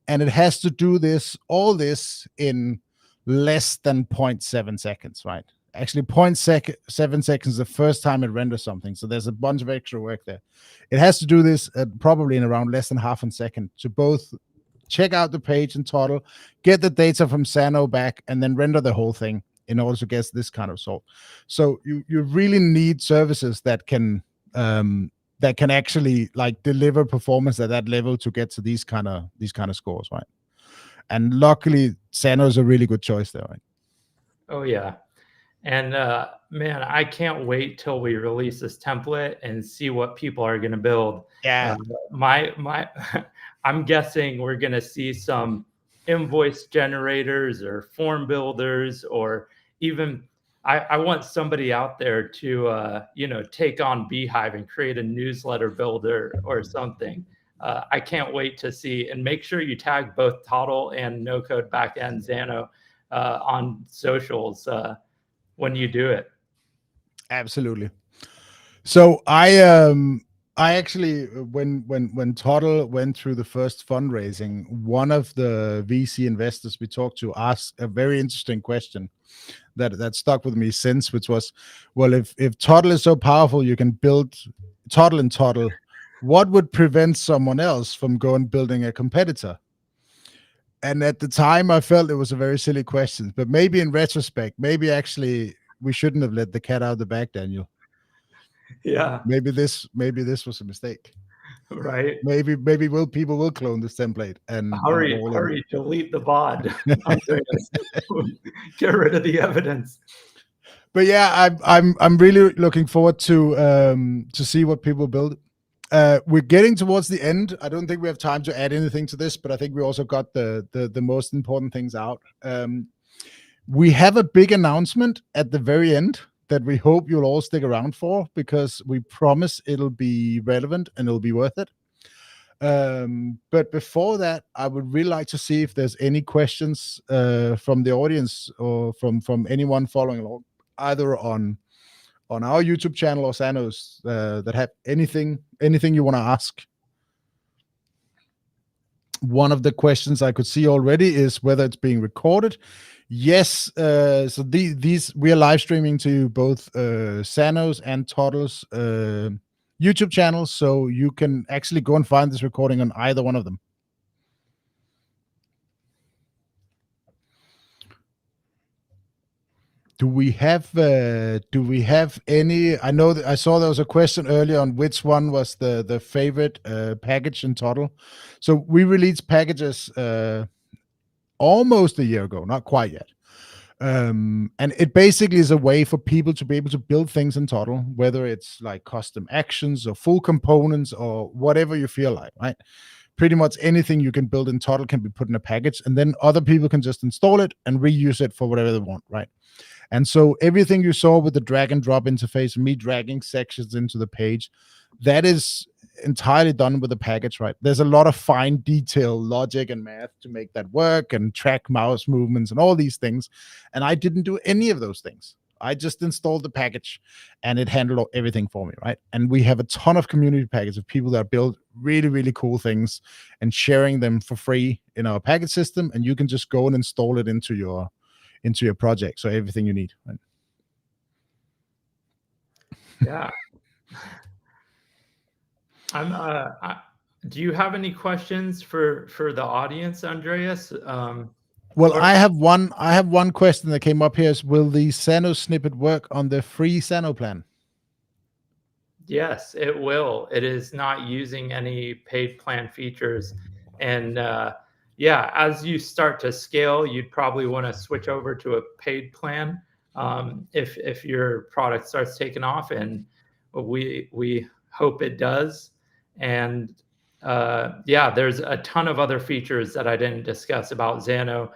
[SPEAKER 1] And it has to do all this in less than 0.7 seconds, right? Actually, 0.7 seconds is the first time it renders something. So there's a bunch of extra work there. It has to do this probably in around less than half a second to both check out the page in toddle, get the data from Xano back, and then render the whole thing in order to get this kind of result. So you really need services that can actually like deliver performance at that level to get to these kind of scores, right? And luckily, Xano is a really good choice there, right?
[SPEAKER 2] Oh yeah, and man, I can't wait till we release this template and see what people are going to build.
[SPEAKER 1] Yeah,
[SPEAKER 2] my I'm guessing we're going to see some invoice generators or form builders, or even I want somebody out there to take on Beehive and create a newsletter builder or something. I can't wait to see, and make sure you tag both Toddle and No Code Backend Xano on socials when you do it.
[SPEAKER 1] Absolutely. So I actually, when Toddle went through the first fundraising, one of the VC investors we talked to asked a very interesting question that stuck with me since, which was, well, if Toddle is so powerful, you can build Toddle and Toddle, what would prevent someone else from going building a competitor? And at the time, I felt it was a very silly question, but maybe in retrospect, maybe actually we shouldn't have let the cat out of the bag, Daniel.
[SPEAKER 2] Yeah.
[SPEAKER 1] Maybe this was a mistake.
[SPEAKER 2] Right.
[SPEAKER 1] Maybe people will clone this template and
[SPEAKER 2] hurry, delete the VOD. Get rid of the evidence.
[SPEAKER 1] But yeah, I'm really looking forward to see what people build. We're getting towards the end. I don't think we have time to add anything to this, but I think we also got the most important things out. We have a big announcement at the very end that we hope you'll all stick around for, because we promise it'll be relevant and it'll be worth it. But before that, I would really like to see if there's any questions from the audience or from anyone following along, either on our YouTube channel or Xano's, that have anything you want to ask. One of the questions I could see already is whether it's being recorded. Yes, so these we are live streaming to both Xano's and Toddle's YouTube channels, so you can actually go and find this recording on either one of them. Do we have any? I know that I saw there was a question earlier on which one was the favorite package in Toddle. So we released packages almost a year ago, not quite yet. And it basically is a way for people to be able to build things in Toddle, whether it's like custom actions or full components or whatever you feel like, right? Pretty much anything you can build in Toddle can be put in a package, and then other people can just install it and reuse it for whatever they want, right? And so everything you saw with the drag and drop interface, me dragging sections into the page, that is entirely done with the package, right? There's a lot of fine detail logic and math to make that work, and track mouse movements and all these things. And I didn't do any of those things. I just installed the package and it handled everything for me, right? And we have a ton of community packages of people that build really, really cool things and sharing them for free in our package system. And you can just go and install it into your project. So everything you need. Right?
[SPEAKER 2] Yeah. Do you have any questions for the audience, Andreas?
[SPEAKER 1] Well, I have one question that came up here is, will the Xano snippet work on the free Xano plan?
[SPEAKER 2] Yes, it will. It is not using any paid plan features. And yeah, as you start to scale, you'd probably want to switch over to a paid plan if your product starts taking off, and we hope it does. And yeah, there's a ton of other features that I didn't discuss about Xano.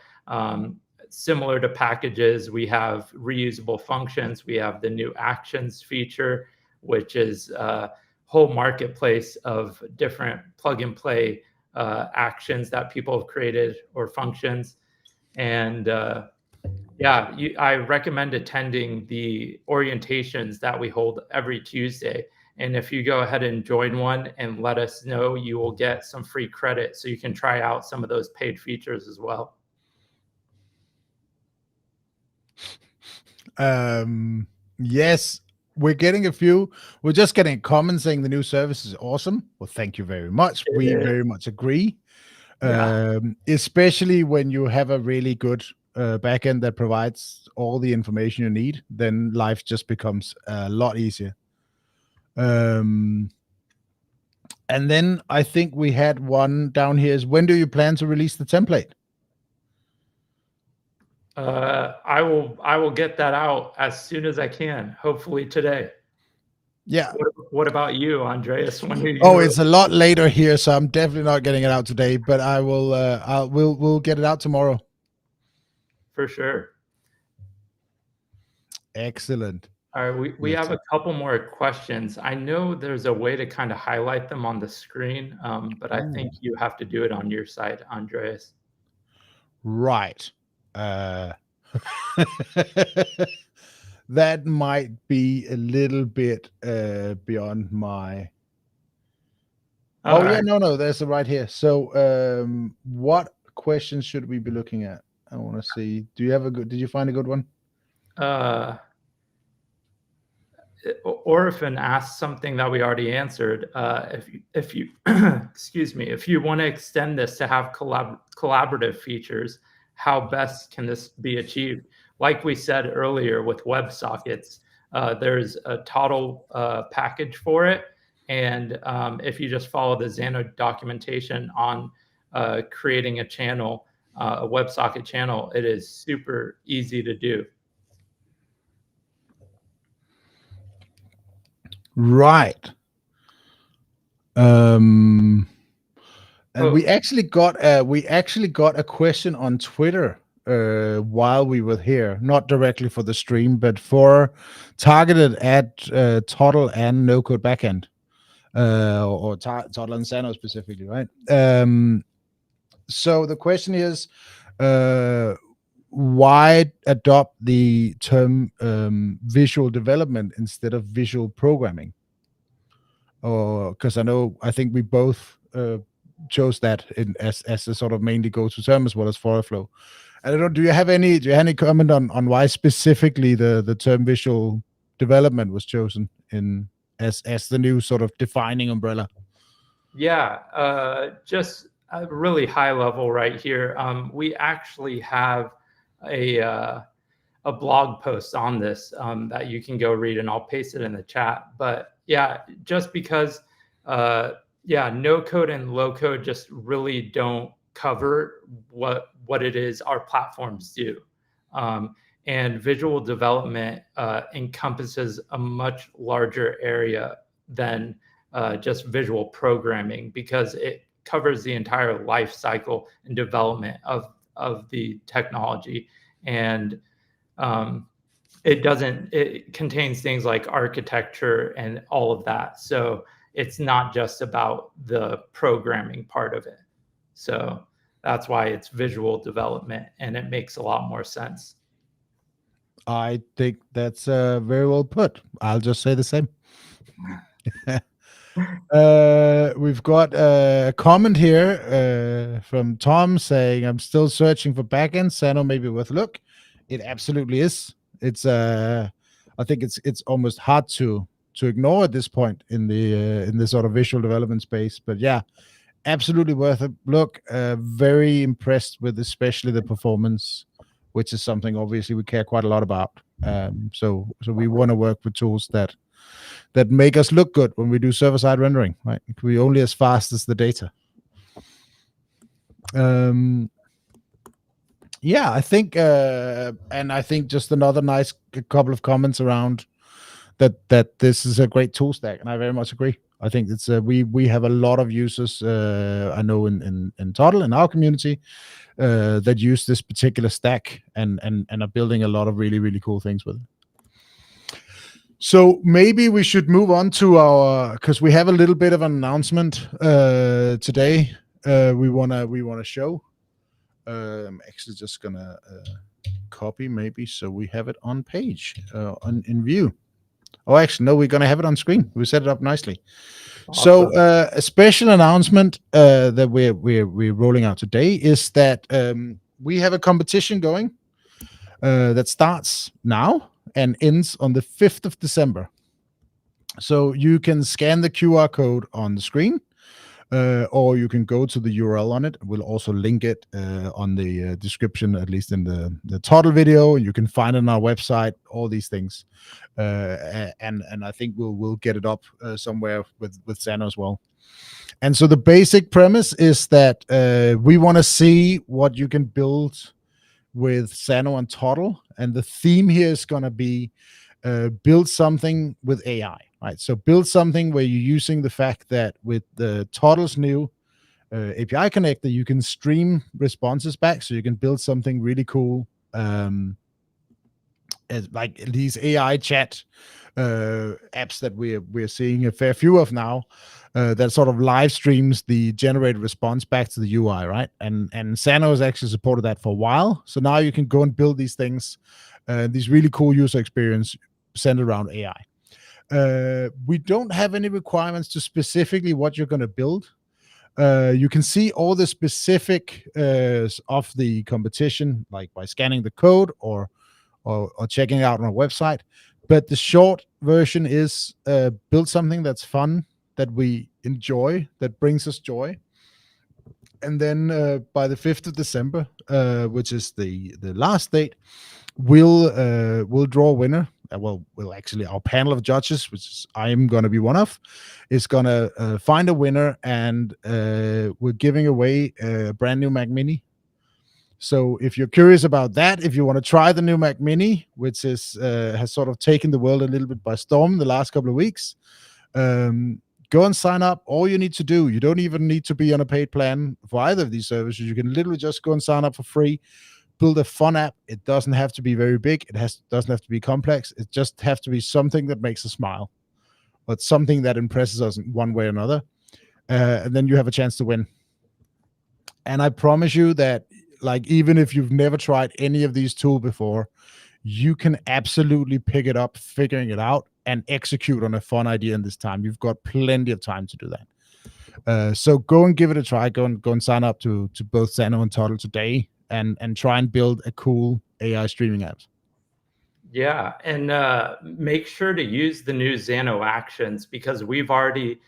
[SPEAKER 2] Similar to packages, we have reusable functions. We have the new actions feature, which is a whole marketplace of different plug and play actions that people have created or functions. And yeah, I recommend attending the orientations that we hold every Tuesday. And if you go ahead and join one and let us know, you will get some free credit so you can try out some of those paid features as well.
[SPEAKER 1] Yes, we're getting a few. We're just getting comments saying the new service is awesome. Well, thank you very much. We very much agree.
[SPEAKER 2] Yeah.
[SPEAKER 1] Especially when you have a really good backend that provides all the information you need, then life just becomes a lot easier. And then I think we had one down here is, when do you plan to release the template?
[SPEAKER 2] I will get that out as soon as I can, hopefully today.
[SPEAKER 1] Yeah.
[SPEAKER 2] What about you, Andreas? When are you
[SPEAKER 1] It's a lot later here, so I'm definitely not getting it out today, but I will we'll get it out tomorrow.
[SPEAKER 2] For sure.
[SPEAKER 1] Excellent.
[SPEAKER 2] All right, we have a couple more questions. I know there's a way to kind of highlight them on the screen, but I think you have to do it on your side, Andreas.
[SPEAKER 1] Right. That might be a little bit beyond my. Oh yeah, no, there's the right here. So what questions should we be looking at? I want to see. Did you find a good one?
[SPEAKER 2] Orphan asked something that we already answered. If you excuse me, if you want to extend this to have collaborative features, how best can this be achieved? Like we said earlier with WebSockets, there's a toddle package for it. And if you just follow the Xano documentation on creating a channel, a WebSocket channel, it is super easy to do.
[SPEAKER 1] Right. And we actually got a question on Twitter while we were here, not directly for the stream, but for targeted at toddle and no code backend, or toddle and Xano specifically, right? So the question is, why adopt the term visual development instead of visual programming? Or because I think we both chose that as a sort of mainly go-to term, as well as Flow. I don't know. Do you have any comment on why specifically the term visual development was chosen as the new sort of defining umbrella?
[SPEAKER 2] Yeah, just a really high level right here. We actually have a blog post on this that you can go read, and I'll paste it in the chat. But yeah, just because no code and low code just really don't cover what it is our platforms do. And visual development encompasses a much larger area than just visual programming, because it covers the entire life cycle and development of the technology. And it contains things like architecture and all of that. So it's not just about the programming part of it. So that's why it's visual development, and it makes a lot more sense.
[SPEAKER 1] I think that's very well put. I'll just say the same. We've got a comment here from Tom saying, "I'm still searching for backend. Xano may be worth a look." It absolutely is. It's I think it's almost hard to ignore at this point in the sort of visual development space. But yeah, absolutely worth a look. Very impressed with especially the performance, which is something obviously we care quite a lot about. So we want to work with tools that make us look good when we do server-side rendering, right? We're only as fast as the data. Yeah, I think, and I think just another nice couple of comments around that this is a great tool stack, and I very much agree. I think it's we have a lot of users I know in Toddle in our community that use this particular stack and are building a lot of really cool things with it. So maybe we should move on to our, because we have a little bit of an announcement today. We wanna show. I'm actually just gonna copy maybe so we have it on page in view. Oh, actually, no, we're gonna have it on screen. We set it up nicely.
[SPEAKER 2] Awesome.
[SPEAKER 1] So a special announcement that we're rolling out today is that we have a competition going that starts now and ends on the 5th of December. So you can scan the QR code on the screen, or you can go to the URL on it. We'll also link it on the description, at least in the toddle video. You can find it on our website, all these things. And I think we'll get it up somewhere with Xano as well. And so the basic premise is that we want to see what you can build with Xano and Toddle, and the theme here is going to be build something with AI, right? So build something where you're using the fact that with the Toddle's new API connector, you can stream responses back, so you can build something really cool, as like these AI chat apps that we're seeing a fair few of now. That sort of live streams the generated response back to the UI, right? And Xano has actually supported that for a while. So now you can go and build these things, these really cool user experience centered around AI. We don't have any requirements to specifically what you're going to build. You can see all the specific of the competition, like by scanning the code or checking it out on our website. But the short version is build something that's fun, that we enjoy, that brings us joy. And then by the 5th of December, which is the last date, we'll draw a winner. Well, actually, our panel of judges, which I'm going to be one of, is going to find a winner, and we're giving away a brand new Mac Mini. So if you're curious about that, if you want to try the new Mac Mini, which has sort of taken the world a little bit by storm the last couple of weeks, go and sign up. All you need to do, you don't even need to be on a paid plan for either of these services. You can literally just go and sign up for free, build a fun app. It doesn't have to be very big. Doesn't have to be complex. It just have to be something that makes us smile, but something that impresses us in one way or another. And then you have a chance to win. And I promise you that, like, even if you've never tried any of these tools before, you can absolutely pick it up, figuring it out, and execute on a fun idea in this time. You've got plenty of time to do that. So go and give it a try. Go and sign up to both Xano and Toddle today, and try and build a cool AI streaming app.
[SPEAKER 2] Yeah, and make sure to use the new Xano actions, because we've already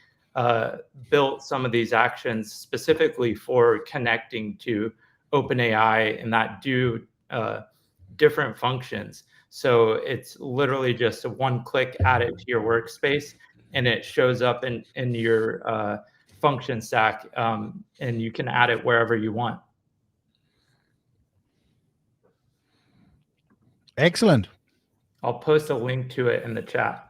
[SPEAKER 2] built some of these actions specifically for connecting to OpenAI and that do different functions. So it's literally just a one-click, add it to your workspace, and it shows up in your function stack, and you can add it wherever you want.
[SPEAKER 1] Excellent.
[SPEAKER 2] I'll post a link to it in the chat.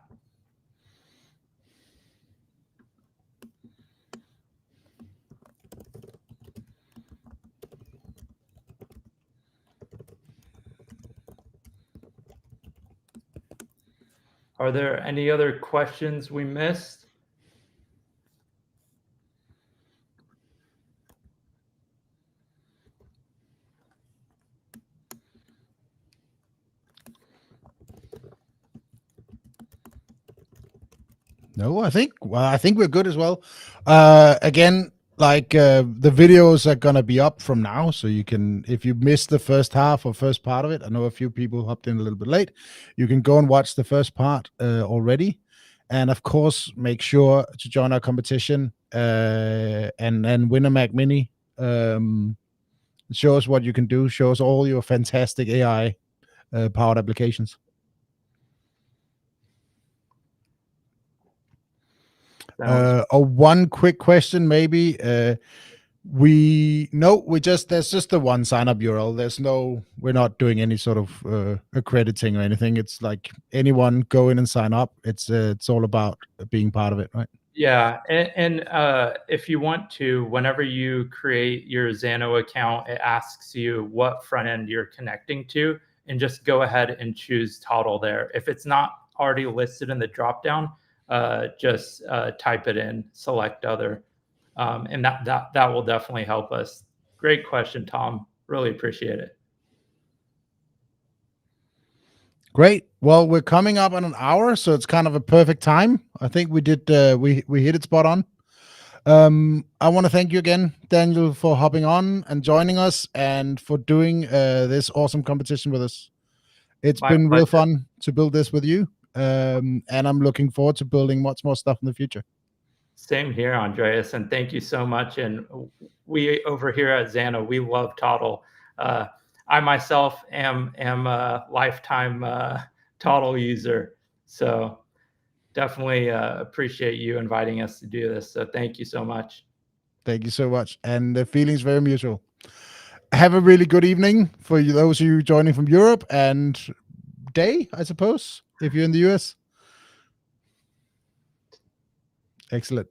[SPEAKER 2] Are there any other questions we missed?
[SPEAKER 1] No, I think we're good as well. Again, like the videos are gonna be up from now, so you can, if you missed the first half or first part of it, I know a few people hopped in a little bit late. You can go and watch the first part already, and of course, make sure to join our competition and win a Mac Mini. Show us what you can do. Show us all your fantastic AI powered applications. One quick question, maybe. There's just the one sign up URL. We're not doing any sort of accrediting or anything. It's like anyone go in and sign up. It's all about being part of it, right?
[SPEAKER 2] Yeah, and if you want to, whenever you create your Xano account, it asks you what front end you're connecting to, and just go ahead and choose toddle there. If it's not already listed in the dropdown, just type it in, select other, and that will definitely help us. Great question, Tom. Really appreciate it.
[SPEAKER 1] Great. Well, we're coming up on an hour, so it's kind of a perfect time. I think we did. We hit it spot on. I want to thank you again, Daniel, for hopping on and joining us, and for doing this awesome competition with us. It's been real fun to build this with you, and I'm looking forward to building much more stuff in the future.
[SPEAKER 2] Same here, Andreas, and thank you so much. And we over here at Xano, we love toddle. I myself am a lifetime toddle user, so definitely appreciate you inviting us to do this. So thank you so much.
[SPEAKER 1] Thank you so much, and the feeling's very mutual. Have a really good evening for those of you joining from Europe, and day, I suppose, if you're in the US. Excellent.